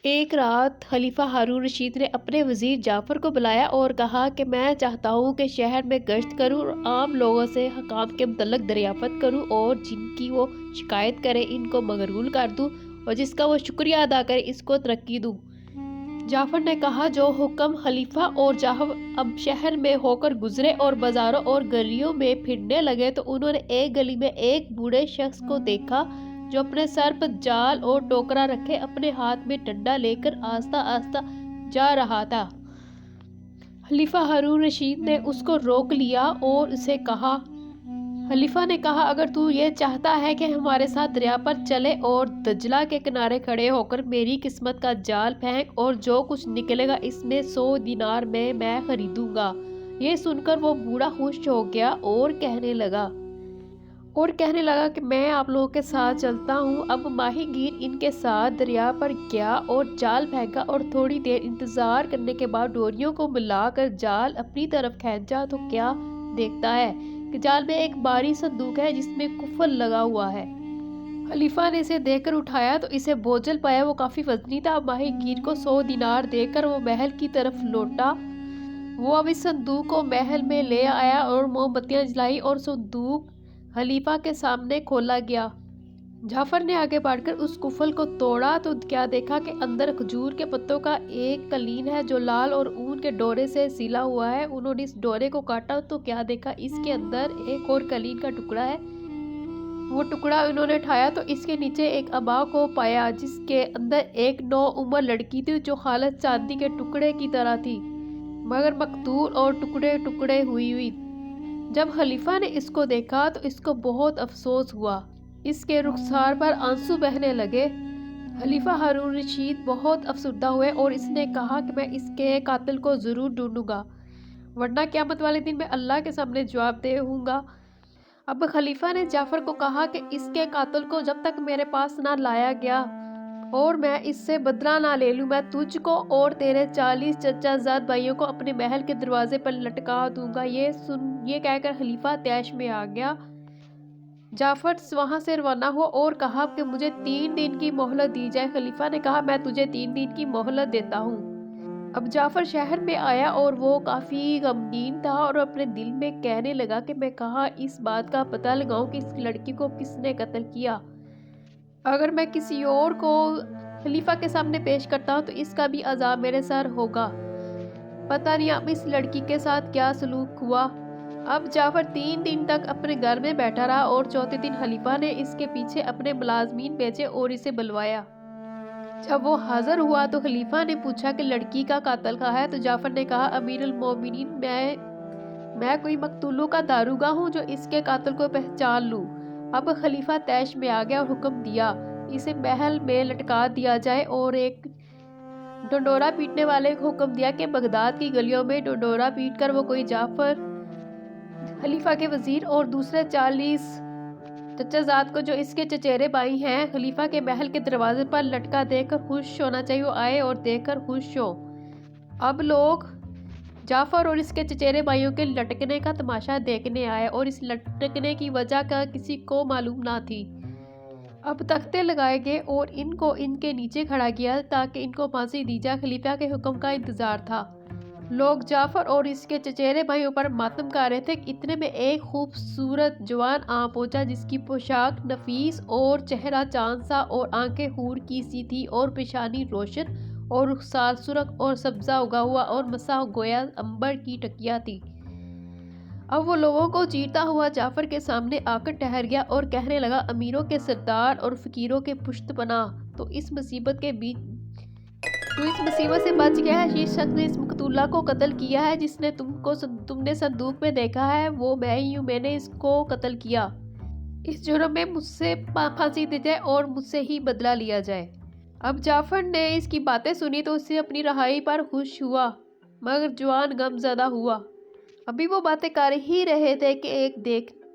ایک رات خلیفہ ہارون رشید نے اپنے وزیر جعفر کو بلایا اور کہا کہ میں چاہتا ہوں کہ شہر میں گشت کروں اور عام لوگوں سے حکام کے متعلق دریافت کروں اور جن کی وہ شکایت کرے ان کو مغرور کر دوں اور جس کا وہ شکریہ ادا کرے اس کو ترقی دوں۔ جعفر نے کہا جو حکم خلیفہ اور جعفر اب شہر میں ہو کر گزرے اور بازاروں اور گلیوں میں پھرنے لگے تو انہوں نے ایک گلی میں ایک بوڑھے شخص کو دیکھا جو اپنے سر پر جال اور ٹوکرا رکھے اپنے ہاتھ میں ڈنڈا لے کر آہستہ آہستہ جا رہا تھا۔ خلیفہ ہارون رشید نے اس کو روک لیا اور اسے کہا، خلیفہ نے کہا اگر تو یہ چاہتا ہے کہ ہمارے ساتھ دریا پر چلے اور دجلہ کے کنارے کھڑے ہو کر میری قسمت کا جال پھینک اور جو کچھ نکلے گا اس میں 100 دینار میں خریدوں گا۔ یہ سن کر وہ بوڑھا خوش ہو گیا اور کہنے لگا کہ میں آپ لوگوں کے ساتھ چلتا ہوں۔ اب ماہی گیر ان کے ساتھ دریا پر گیا اور جال پھینکا اور تھوڑی دیر انتظار کرنے کے بعد ڈوریوں کو ملا کر جال اپنی طرف کھینچا تو کیا دیکھتا ہے کہ جال میں ایک بھاری صندوق ہے جس میں قفل لگا ہوا ہے۔ خلیفہ نے اسے دیکھ کر اٹھایا تو اسے بوجھل پایا، وہ کافی وزنی تھا۔ ماہی گیر کو 100 دینار دے کر وہ محل کی طرف لوٹا۔ وہ اب اس صندوق کو محل میں لے آیا اور موم بتیاں جلائی اور صندوق خلیفہ کے سامنے کھولا گیا۔ جعفر نے آگے بڑھ کر اس قفل کو توڑا تو کیا دیکھا کہ اندر کھجور کے پتوں کا ایک قلین ہے جو لال اور اون کے ڈورے سے سلا ہوا ہے۔ انہوں نے اس ڈورے کو کاٹا تو کیا دیکھا اس کے اندر ایک اور قلین کا ٹکڑا ہے۔ وہ ٹکڑا انہوں نے اٹھایا تو اس کے نیچے ایک عبا کو پایا جس کے اندر ایک نوعمر لڑکی تھی جو خالص چاندی کے ٹکڑے کی طرح تھی مگر مقتول اور ٹکڑے ٹکڑے ہوئی۔ جب خلیفہ نے اس کو دیکھا تو اس کو بہت افسوس ہوا، اس کے رخسار پر آنسو بہنے لگے۔ خلیفہ ہارون رشید بہت افسردہ ہوئے اور اس نے کہا کہ میں اس کے قاتل کو ضرور ڈھونڈوں گا ورنہ قیامت والے دن میں اللہ کے سامنے جواب دہ ہوں گا۔ اب خلیفہ نے جعفر کو کہا کہ اس کے قاتل کو جب تک میرے پاس نہ لایا گیا اور میں اس سے بدلہ نہ لے لوں میں تجھ کو اور تیرے 40 چچا زاد بھائیوں کو اپنے محل کے دروازے پر لٹکا دوں گا۔ یہ کہہ کر خلیفہ طیش میں آ گیا۔ جعفر وہاں سے روانہ ہوا اور کہا کہ مجھے 3 دن کی مہلت دی جائے۔ خلیفہ نے کہا میں تجھے 3 دن کی مہلت دیتا ہوں۔ اب جعفر شہر میں آیا اور وہ کافی غمگین تھا اور اپنے دل میں کہنے لگا کہ میں کہاں اس بات کا پتہ لگاؤں کہ اس لڑکی کو کس نے قتل کیا۔ اگر میں کسی اور کو خلیفہ کے سامنے پیش کرتا ہوں تو اس کا بھی عذاب میرے سر ہوگا۔ پتہ نہیں اب اس لڑکی کے ساتھ کیا سلوک ہوا۔ اب جعفر 3 دن تک اپنے گھر میں بیٹھا رہا اور چوتھے دن خلیفہ نے اس کے پیچھے اپنے ملازمین بھیجے اور اسے بلوایا۔ جب وہ حاضر ہوا تو خلیفہ نے پوچھا کہ لڑکی کا قاتل کہاں ہے تو جعفر نے کہا امیر المومنین میں کوئی مقتولوں کا داروغہ ہوں جو اس کے قاتل کو پہچان لوں۔ اب خلیفہ طیش میں آ گیا اور حکم دیا اسے محل میں لٹکا دیا جائے اور ایک ڈنڈورا پیٹنے والے کو حکم دیا کہ بغداد کی گلیوں میں ڈنڈورا پیٹ کر وہ کوئی جعفر خلیفہ کے وزیر اور دوسرے 40 چچا زاد کو جو اس کے چچیرے بھائی ہیں خلیفہ کے محل کے دروازے پر لٹکا دیکھ کر خوش ہونا چاہیے، وہ آئے اور دیکھ کر خوش ہو۔ اب لوگ جعفر اور اس کے چچیرے بھائیوں کے لٹکنے کا تماشا دیکھنے آئے اور اس لٹکنے کی وجہ کا کسی کو معلوم نہ تھی۔ اب تختے لگائے گئے اور ان کو ان کے نیچے کھڑا کیا تاکہ ان کو پھانسی دی جائے۔ خلیفہ کے حکم کا انتظار تھا۔ لوگ جعفر اور اس کے چچیرے بھائیوں پر ماتم کر رہے تھے کہ اتنے میں ایک خوبصورت جوان آ پہنچا جس کی پوشاک نفیس اور چہرہ چاند سا اور آنکھیں حور کی سی تھی اور پیشانی روشن اور رخسار سرخ اور سبزہ اگا ہوا اور مسا گویا عنبر کی ٹکیا تھی۔ اب وہ لوگوں کو چیرتا ہوا جعفر کے سامنے آ کر ٹھہر گیا اور کہنے لگا امیروں کے سردار اور فقیروں کے پشت پناہ تو اس مصیبت سے بچ گیا ہے۔ یہ شخص نے اس مقتولہ کو قتل کیا ہے جس نے تم نے صندوق میں دیکھا ہے وہ میں ہی ہوں، میں نے اس کو قتل کیا۔ اس جرم میں مجھ سے پھانسی دی جائے اور مجھ سے ہی بدلہ لیا جائے۔ اب جعفر نے اس کی باتیں سنی تو اس سے اپنی رہائی پر خوش ہوا مگر جوان غم زدہ ہوا۔ ابھی وہ باتیں کر ہی رہے تھے کہ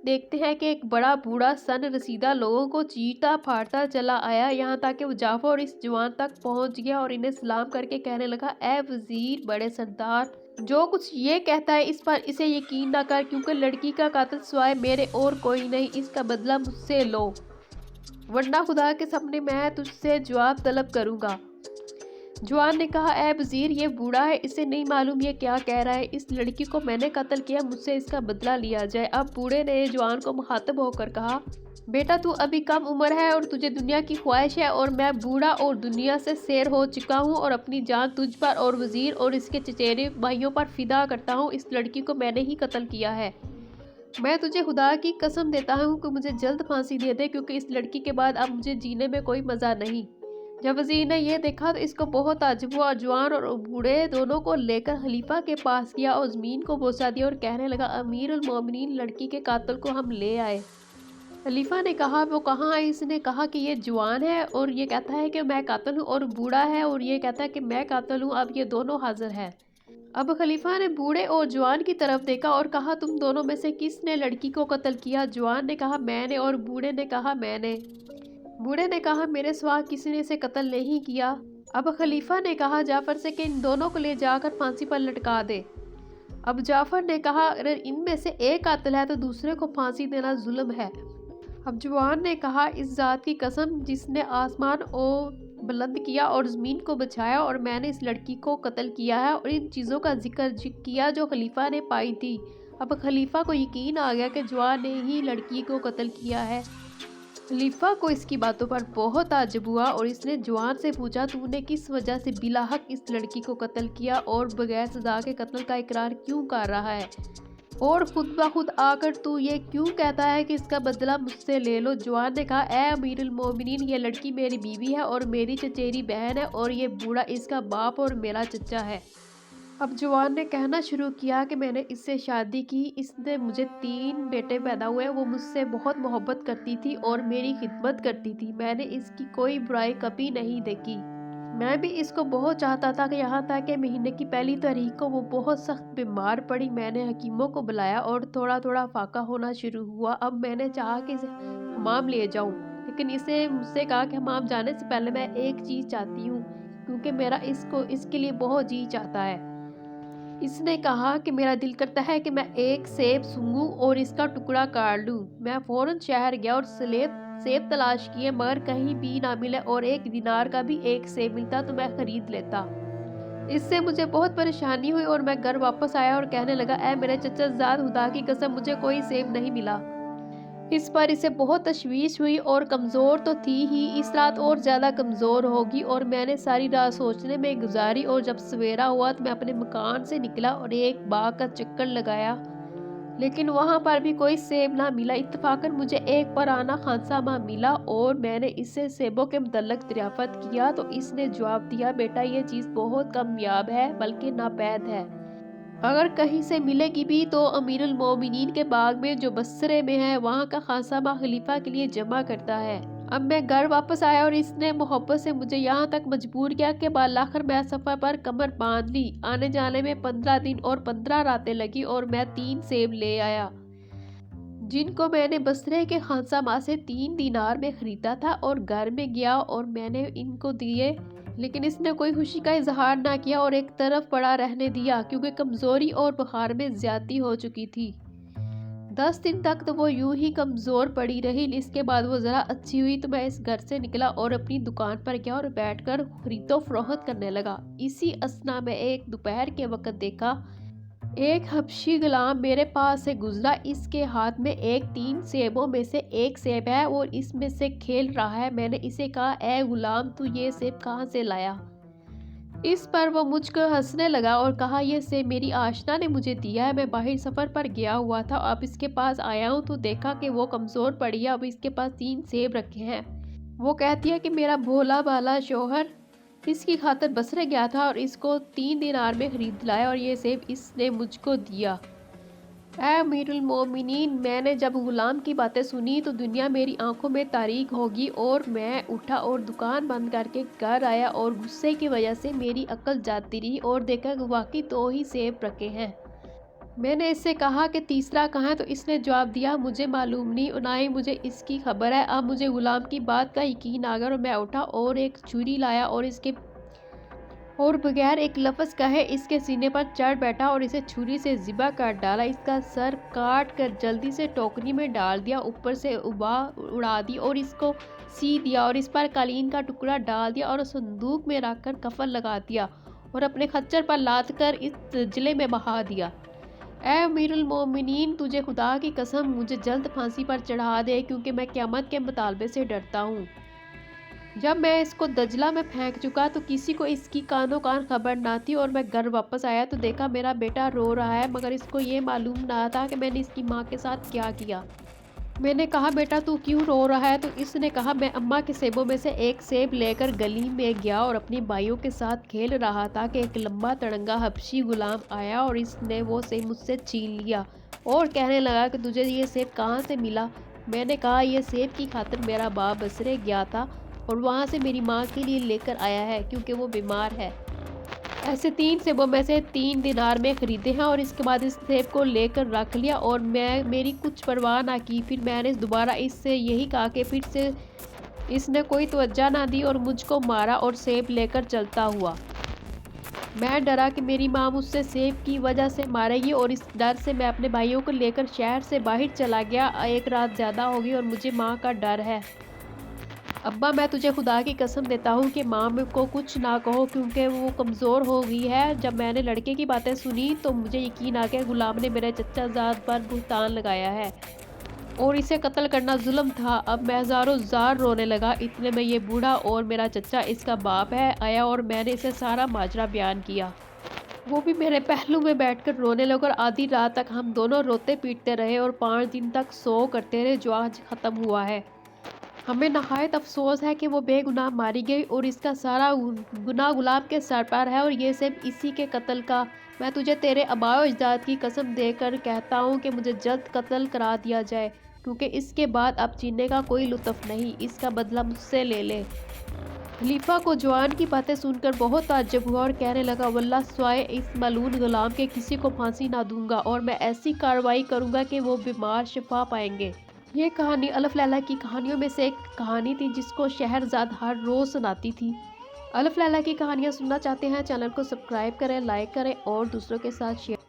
دیکھتے ہیں کہ ایک بڑا بوڑھا سن رسیدہ لوگوں کو چیرتا پھاڑتا چلا آیا یہاں تک کہ وہ جعفر اور اس جوان تک پہنچ گیا اور انہیں سلام کر کے کہنے لگا اے وزیر بڑے سردار، جو کچھ یہ کہتا ہے اس پر اسے یقین نہ کر کیونکہ لڑکی کا قاتل سوائے میرے اور کوئی نہیں، اس کا بدلہ مجھ سے لو ورنہ خدا کے سامنے میں تجھ سے جواب طلب کروں گا۔ جوان نے کہا اے وزیر یہ بوڑھا ہے، اسے نہیں معلوم یہ کیا کہہ رہا ہے، اس لڑکی کو میں نے قتل کیا، مجھ سے اس کا بدلہ لیا جائے۔ اب بوڑھے نے جوان کو مخاطب ہو کر کہا بیٹا تو ابھی کم عمر ہے اور تجھے دنیا کی خواہش ہے، اور میں بوڑھا اور دنیا سے سیر ہو چکا ہوں اور اپنی جان تجھ پر اور وزیر اور اس کے چچیرے بھائیوں پر فدا کرتا ہوں، اس لڑکی کو میں نے ہی قتل کیا ہے۔ میں تجھے خدا کی قسم دیتا ہوں کہ مجھے جلد پھانسی دے دے، کیونکہ اس لڑکی کے بعد اب مجھے جینے میں کوئی مزہ نہیں۔ جب وزیر نے یہ دیکھا تو اس کو بہت تعجب ہوا، اور جوان اور بوڑھے دونوں کو لے کر خلیفہ کے پاس گیا اور زمین کو بوسہ دیا اور کہنے لگا امیر المومنین لڑکی کے قاتل کو ہم لے آئے۔ خلیفہ نے کہا وہ کہاں ہے؟ اس نے کہا کہ یہ جوان ہے اور یہ کہتا ہے کہ میں قاتل ہوں، اور بوڑھا ہے اور یہ کہتا ہے کہ میں قاتل ہوں، اب یہ دونوں حاضر ہیں۔ اب خلیفہ نے بوڑھے اور جوان کی طرف دیکھا اور کہا تم دونوں میں سے کس نے لڑکی کو قتل کیا؟ جوان نے کہا میں نے، اور بوڑھے نے کہا میں نے۔ بوڑھے نے کہا میرے سوا کسی نے اسے قتل نہیں کیا۔ اب خلیفہ نے کہا جعفر سے کہ ان دونوں کو لے جا کر پھانسی پر لٹکا دے۔ اب جعفر نے کہا اگر ان میں سے ایک قاتل ہے تو دوسرے کو پھانسی دینا ظلم ہے۔ اب جوان نے کہا اس ذات کی قسم جس نے آسمان کو بلند کیا اور زمین کو بچھایا، اور میں نے اس لڑکی کو قتل کیا ہے اور ان چیزوں کا ذکر کیا جو خلیفہ نے پائی تھی۔ اب خلیفہ کو یقین آ گیا کہ جوان نے ہی لڑکی کو قتل کیا ہے۔ خلیفہ کو اس کی باتوں پر بہت تعجب ہوا اور اس نے جوان سے پوچھا تو نے کس وجہ سے بلا حق اس لڑکی کو قتل کیا اور بغیر سزا کے قتل کا اقرار کیوں کر رہا ہے، اور خود بخود آ کر تو یہ کیوں کہتا ہے کہ اس کا بدلہ مجھ سے لے لو؟ جوان نے کہا اے امیر المومنین یہ لڑکی میری بیوی ہے اور میری چچیری بہن ہے، اور یہ بوڑھا اس کا باپ اور میرا چچا ہے۔ اب جوان نے کہنا شروع کیا کہ میں نے اس سے شادی کی، اس نے مجھے 3 بیٹے پیدا ہوئے، وہ مجھ سے بہت محبت کرتی تھی اور میری خدمت کرتی تھی، میں نے اس کی کوئی برائی کبھی نہیں دیکھی، میں بھی اس کو بہت چاہتا تھا کہ یہاں تک کہ مہینے کی پہلی تاریخ کو وہ بہت سخت بیمار پڑی، میں نے حکیموں کو بلایا اور تھوڑا تھوڑا فاقہ ہونا شروع ہوا، اب میں نے چاہا کہ اسے حمام لے جاؤں، لیکن اسے مجھ سے کہا کہ حمام جانے سے پہلے میں ایک چیز چاہتی ہوں، کیونکہ میرا اس کے لیے بہت جی چاہتا ہے۔ اس نے کہا کہ میرا دل کرتا ہے کہ میں ایک سیب سونگھوں اور اس کا ٹکڑا کاٹ لوں۔ میں فوراً شہر گیا اور سیب تلاش کیے، مگر کہیں بھی نہ ملے، اور 1 دینار کا بھی ایک سیب ملتا تو میں خرید لیتا۔ اس سے مجھے بہت پریشانی ہوئی اور میں گھر واپس آیا اور کہنے لگا اے میرے چچا زاد خدا کی قسم مجھے کوئی سیب نہیں ملا۔ اس پر اسے بہت تشویش ہوئی، اور کمزور تو تھی ہی، اس رات اور زیادہ کمزور ہوگی، اور میں نے ساری رات سوچنے میں گزاری، اور جب سویرا ہوا تو میں اپنے مکان سے نکلا اور ایک باغ کا چکر لگایا، لیکن وہاں پر بھی کوئی سیب نہ ملا۔ اتفاقاً مجھے ایک پرانا خانسامہ ملا اور میں نے اس سے سیبوں کے متعلق دریافت کیا تو اس نے جواب دیا بیٹا یہ چیز بہت کامیاب ہے بلکہ ناپید ہے، اگر کہیں سے ملے گی بھی تو امیر المومنین کے باغ میں جو بصرے میں ہے، وہاں کا خانسامہ خلیفہ کے لیے جمع کرتا ہے۔ اب میں گھر واپس آیا اور اس نے محبت سے مجھے یہاں تک مجبور کیا کہ بالآخر میں سفر پر کمر باندھ لی، آنے جانے میں 15 دن اور 15 راتیں لگی، اور میں 3 سیب لے آیا جن کو میں نے بصرے کے خانسامہ سے 3 دینار میں خریدا تھا، اور گھر میں گیا اور میں نے ان کو دیے، لیکن اس نے کوئی خوشی کا اظہار نہ کیا اور ایک طرف پڑا رہنے دیا، کیونکہ کمزوری اور بخار میں زیادتی ہو چکی تھی۔ 10 دن تک تو وہ یوں ہی کمزور پڑی رہی، اس کے بعد وہ ذرا اچھی ہوئی تو میں اس گھر سے نکلا اور اپنی دکان پر گیا اور بیٹھ کر خرید و فروخت کرنے لگا۔ اسی اثنا میں ایک دوپہر کے وقت دیکھا ایک حبشی غلام میرے پاس سے گزرا، اس کے ہاتھ میں 3 سیبوں میں سے ایک سیب ہے اور اس میں سے کھیل رہا ہے۔ میں نے اسے کہا اے غلام تو یہ سیب کہاں سے لایا؟ اس پر وہ مجھ کو ہنسنے لگا اور کہا یہ سیب میری آشنا نے مجھے دیا ہے، میں باہر سفر پر گیا ہوا تھا، اب اس کے پاس آیا ہوں تو دیکھا کہ وہ کمزور پڑی ہے، اب اس کے پاس 3 سیب رکھے ہیں، وہ کہتی ہے کہ میرا بھولا بالا شوہر اس کی خاطر بصرے گیا تھا اور اس کو 3 دینار میں خرید لایا اور یہ سیب اس نے مجھ کو دیا۔ اے امیر المومنین میں نے جب غلام کی باتیں سنی تو دنیا میری آنکھوں میں تاریک ہوگی، اور میں اٹھا اور دکان بند کر کے گھر آیا اور غصے کی وجہ سے میری عقل جاتی رہی اور دیکھا کہ واقعی 2 ہی سیب رکھے ہیں۔ میں نے اس سے کہا کہ تیسرا کہاں ہے تو اس نے جواب دیا مجھے معلوم نہیں، نہ ہی مجھے اس کی خبر ہے۔ اب مجھے غلام کی بات کا یقین آ گیا اور میں اٹھا اور ایک چھری لایا اور اس کے اور بغیر ایک لفظ کہے اس کے سینے پر چڑھ بیٹھا اور اسے چھری سے ذبح کر ڈالا۔ اس کا سر کاٹ کر جلدی سے ٹوکری میں ڈال دیا، اوپر سے ابا اڑا دی اور اس کو سی دیا اور اس پر قالین کا ٹکڑا ڈال دیا اور صندوق میں رکھ کر کفن لگا دیا اور اپنے خچر پر لاد کر اس جلے میں بہا دیا۔ اے امیر المومنین، تجھے خدا کی قسم مجھے جلد پھانسی پر چڑھا دے، کیونکہ میں قیامت کے مطالبے سے ڈرتا ہوں۔ جب میں اس کو دجلہ میں پھینک چکا تو کسی کو اس کی کانوں کان خبر نہ تھی، اور میں گھر واپس آیا تو دیکھا میرا بیٹا رو رہا ہے، مگر اس کو یہ معلوم نہ تھا کہ میں نے اس کی ماں کے ساتھ کیا کیا۔ میں نے کہا بیٹا تو کیوں رو رہا ہے؟ تو اس نے کہا میں اماں کے سیبوں میں سے ایک سیب لے کر گلی میں گیا اور اپنی بھائیوں کے ساتھ کھیل رہا تھا کہ ایک لمبا تڑنگا حبشی غلام آیا اور اس نے وہ سیب مجھ سے چھین لیا اور کہنے لگا کہ تجھے یہ سیب کہاں سے ملا؟ میں نے کہا یہ سیب کی خاطر میرا باپ بصرے گیا تھا اور وہاں سے میری ماں کے لیے لے کر آیا ہے، کیونکہ وہ بیمار ہے۔ ایسے 3 سیبوں میں سے 3 دینار میں خریدے ہیں، اور اس کے بعد اس سیب کو لے کر رکھ لیا اور میری کچھ پرواہ نہ کی۔ پھر میں نے دوبارہ اس سے یہی کہا کہ پھر سے اس نے کوئی توجہ نہ دی اور مجھ کو مارا اور سیب لے کر چلتا ہوا۔ میں ڈرا کہ میری ماں مجھ سے سیب کی وجہ سے مارے گی، اور اس ڈر سے میں اپنے بھائیوں کو لے کر شہر سے باہر چلا گیا۔ 1 رات زیادہ ہو گئی اور مجھے ماں کا ڈر ہے۔ ابا میں تجھے خدا کی قسم دیتا ہوں کہ ماں کو کچھ نہ کہو، کیونکہ وہ کمزور ہو گئی ہے۔ جب میں نے لڑکے کی باتیں سنی تو مجھے یقین آ گیا غلام نے میرے چچا زاد پر بہتان لگایا ہے اور اسے قتل کرنا ظلم تھا۔ اب میں زاروں زار رونے لگا۔ اتنے میں یہ بوڑھا اور میرا چچا اس کا باپ ہے آیا اور میں نے اسے سارا ماجرا بیان کیا۔ وہ بھی میرے پہلو میں بیٹھ کر رونے لگا اور آدھی رات تک ہم دونوں روتے پیٹتے رہے اور 5 دن تک سو کرتے رہے، جو آج ختم ہوا ہے۔ ہمیں نہایت افسوس ہے کہ وہ بے گناہ ماری گئی اور اس کا سارا گناہ غلام کے سر پر ہے، اور یہ سب اسی کے قتل کا۔ میں تجھے تیرے آباء و اجداد کی قسم دے کر کہتا ہوں کہ مجھے جلد قتل کرا دیا جائے، کیونکہ اس کے بعد اب جینے کا کوئی لطف نہیں۔ اس کا بدلہ مجھ سے لے لے۔ خلیفہ کو جوان کی باتیں سن کر بہت تعجب ہوا اور کہنے لگا واللہ سوائے اس ملعون غلام کے کسی کو پھانسی نہ دوں گا، اور میں ایسی کارروائی کروں گا کہ وہ بیمار شفا پائیں گے۔ یہ کہانی الف لیلہ کی کہانیوں میں سے ایک کہانی تھی جس کو شہرزاد ہر روز سناتی تھی۔ الف لیلہ کی کہانیاں سننا چاہتے ہیں؟ چینل کو سبسکرائب کریں، لائک کریں اور دوسروں کے ساتھ شیئر